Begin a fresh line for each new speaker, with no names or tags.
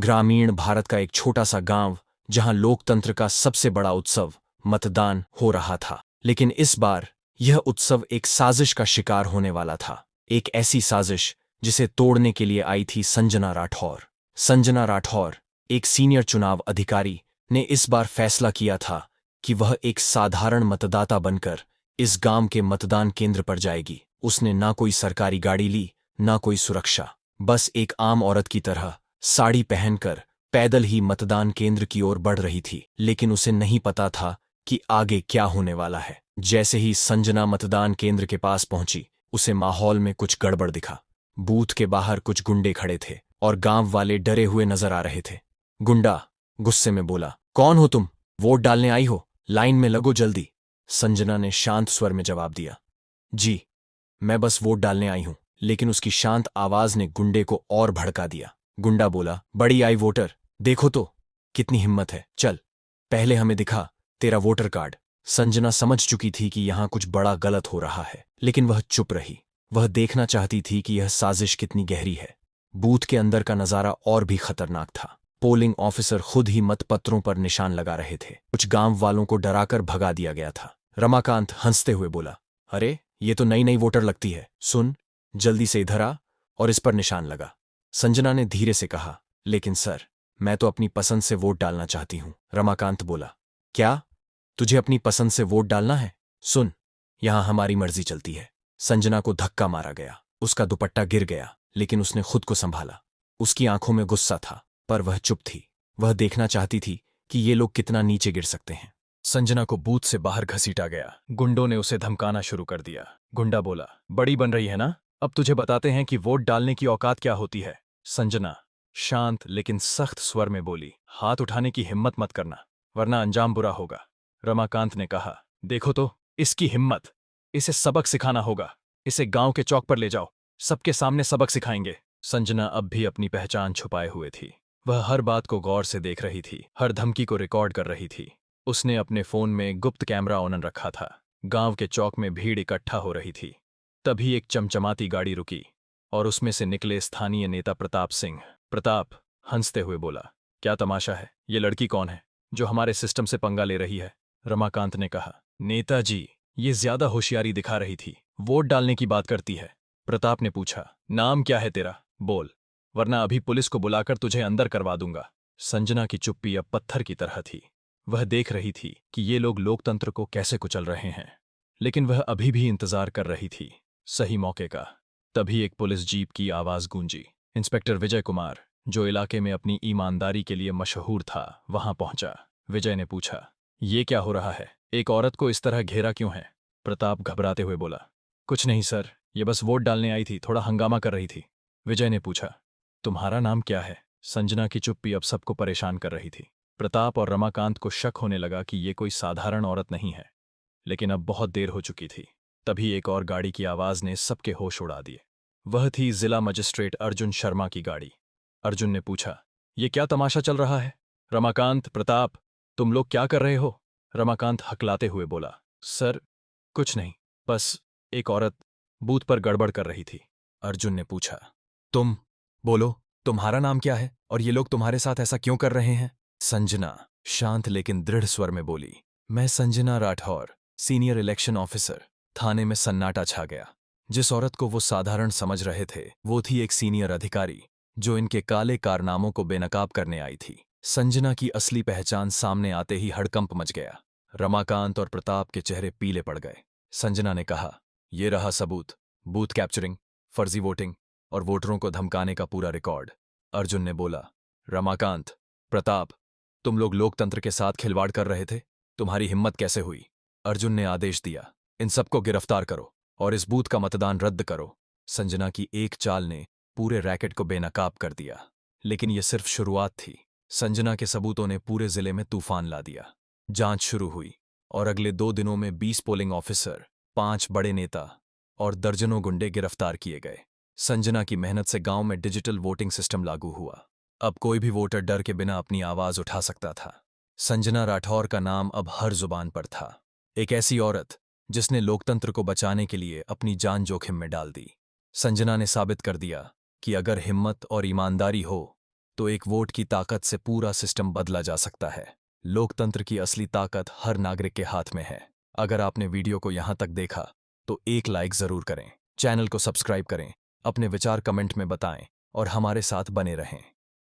ग्रामीण भारत का एक छोटा सा गांव जहां लोकतंत्र का सबसे बड़ा उत्सव मतदान हो रहा था। लेकिन इस बार यह उत्सव एक साजिश का शिकार होने वाला था। एक ऐसी साजिश जिसे तोड़ने के लिए आई थी संजना राठौर। संजना राठौर, एक सीनियर चुनाव अधिकारी, ने इस बार फैसला किया था कि वह एक साधारण मतदाता बनकर इस गांव के मतदान केंद्र पर जाएगी। उसने ना कोई सरकारी गाड़ी ली, ना कोई सुरक्षा, बस एक आम औरत की तरह साड़ी पहनकर पैदल ही मतदान केंद्र की ओर बढ़ रही थी। लेकिन उसे नहीं पता था कि आगे क्या होने वाला है। जैसे ही संजना मतदान केंद्र के पास पहुंची, उसे माहौल में कुछ गड़बड़ दिखा। बूथ के बाहर कुछ गुंडे खड़े थे और गांव वाले डरे हुए नजर आ रहे थे। गुंडा गुस्से में बोला, कौन हो तुम? वोट डालने आई हो? लाइन में लगो जल्दी। संजना ने शांत स्वर में जवाब दिया, जी, मैं बस वोट डालने आई हूं। लेकिन उसकी शांत आवाज ने गुंडे को और भड़का दिया। गुंडा बोला, बड़ी आई वोटर, देखो तो कितनी हिम्मत है, चल पहले हमें दिखा तेरा वोटर कार्ड। संजना समझ चुकी थी कि यहां कुछ बड़ा गलत हो रहा है, लेकिन वह चुप रही। वह देखना चाहती थी कि यह साजिश कितनी गहरी है। बूथ के अंदर का नजारा और भी खतरनाक था। पोलिंग ऑफिसर खुद ही मतपत्रों पर निशान लगा रहे थे। कुछ गांव वालों को डराकर भगा दिया गया था। रमाकांत हंसते हुए बोला, अरे ये तो नई नई वोटर लगती है, सुन, जल्दी से इधर आ और इस पर निशान लगा। संजना ने धीरे से कहा, लेकिन सर, मैं तो अपनी पसंद से वोट डालना चाहती हूं। रमाकांत बोला, क्या तुझे अपनी पसंद से वोट डालना है? सुन, यहां हमारी मर्जी चलती है। संजना को धक्का मारा गया। उसका दुपट्टा गिर गया, लेकिन उसने खुद को संभाला। उसकी आंखों में गुस्सा था, पर वह चुप थी। वह देखना चाहती थी कि ये लोग कितना नीचे गिर सकते हैं। संजना को बूथ से बाहर घसीटा गया। गुंडों ने उसे धमकाना शुरू कर दिया। गुंडा बोला, बड़ी बन रही है ना? अब तुझे बताते हैं कि वोट डालने की औकात क्या होती है। संजना शांत लेकिन सख्त स्वर में बोली, हाथ उठाने की हिम्मत मत करना, वरना अंजाम बुरा होगा। रमाकांत ने कहा, देखो तो इसकी हिम्मत, इसे सबक सिखाना होगा। इसे गांव के चौक पर ले जाओ, सबके सामने सबक सिखाएंगे। संजना अब भी अपनी पहचान छुपाए हुए थी। वह हर बात को गौर से देख रही थी, हर धमकी को रिकॉर्ड कर रही थी। उसने अपने फोन में गुप्त कैमरा ऑन रखा था। गांव के चौक में भीड़ इकट्ठा हो रही थी। तभी एक चमचमाती गाड़ी रुकी और उसमें से निकले स्थानीय नेता प्रताप सिंह। प्रताप हंसते हुए बोला, क्या तमाशा है? ये लड़की कौन है जो हमारे सिस्टम से पंगा ले रही है? रमाकांत ने कहा, नेताजी, ये ज्यादा होशियारी दिखा रही थी, वोट डालने की बात करती है। प्रताप ने पूछा, नाम क्या है तेरा? बोल, वरना अभी पुलिस को बुलाकर तुझे अंदर करवा दूंगा। संजना की चुप्पी अब पत्थर की तरह थी। वह देख रही थी कि ये लोग लोकतंत्र को कैसे कुचल रहे हैं, लेकिन वह अभी भी इंतजार कर रही थी सही मौके का। तभी एक पुलिस जीप की आवाज गूंजी। इंस्पेक्टर विजय कुमार, जो इलाके में अपनी ईमानदारी के लिए मशहूर था, वहां पहुंचा। विजय ने पूछा, ये क्या हो रहा है? एक औरत को इस तरह घेरा क्यों है? प्रताप घबराते हुए बोला, कुछ नहीं सर, ये बस वोट डालने आई थी, थोड़ा हंगामा कर रही थी। विजय ने पूछा, तुम्हारा नाम क्या है? संजना की चुप्पी अब सबको परेशान कर रही थी। प्रताप और रमाकांत को शक होने लगा कि ये कोई साधारण औरत नहीं है, लेकिन अब बहुत देर हो चुकी थी। तभी एक और गाड़ी की आवाज ने सबके होश उड़ा दिए। वह थी जिला मजिस्ट्रेट अर्जुन शर्मा की गाड़ी। अर्जुन ने पूछा, ये क्या तमाशा चल रहा है? रमाकांत, प्रताप, तुम लोग क्या कर रहे हो? रमाकांत हकलाते हुए बोला, सर कुछ नहीं, बस एक औरत बूथ पर गड़बड़ कर रही थी। अर्जुन ने पूछा, तुम बोलो, तुम्हारा नाम क्या है और ये लोग तुम्हारे साथ ऐसा क्यों कर रहे हैं? संजना शांत लेकिन दृढ़ स्वर में बोली, मैं Sanjana Rathore, senior election officer. थाने में सन्नाटा छा गया। जिस औरत को वो साधारण समझ रहे थे, वो थी एक सीनियर अधिकारी जो इनके काले कारनामों को बेनकाब करने आई थी। संजना की असली पहचान सामने आते ही हड़कंप मच गया। रमाकांत और प्रताप के चेहरे पीले पड़ गए। संजना ने कहा, ये रहा सबूत, बूथ कैप्चरिंग, फर्जी वोटिंग और वोटरों को धमकाने का पूरा रिकॉर्ड। अर्जुन ने बोला, रमाकांत, प्रताप, तुम लोग लोकतंत्र के साथ खिलवाड़ कर रहे थे, तुम्हारी हिम्मत कैसे हुई? अर्जुन ने आदेश दिया, इन सबको गिरफ्तार करो और इस बूथ का मतदान रद्द करो। संजना की एक चाल ने पूरे रैकेट को बेनकाब कर दिया, लेकिन यह सिर्फ शुरुआत थी। संजना के सबूतों ने पूरे जिले में तूफान ला दिया। जांच शुरू हुई और अगले 2 दिनों में 20 पोलिंग ऑफिसर, 5 बड़े नेता और दर्जनों गुंडे गिरफ्तार किए गए। संजना की मेहनत से गांव में डिजिटल वोटिंग सिस्टम लागू हुआ। अब कोई भी वोटर डर के बिना अपनी आवाज उठा सकता था। संजना राठौर का नाम अब हर जुबान पर था। एक ऐसी औरत जिसने लोकतंत्र को बचाने के लिए अपनी जान जोखिम में डाल दी। संजना ने साबित कर दिया कि अगर हिम्मत और ईमानदारी हो तो एक वोट की ताकत से पूरा सिस्टम बदला जा सकता है। लोकतंत्र की असली ताकत हर नागरिक के हाथ में है। अगर आपने वीडियो को यहां तक देखा तो एक लाइक जरूर करें, चैनल को सब्सक्राइब करें, अपने विचार कमेंट में बताएं और हमारे साथ बने रहें।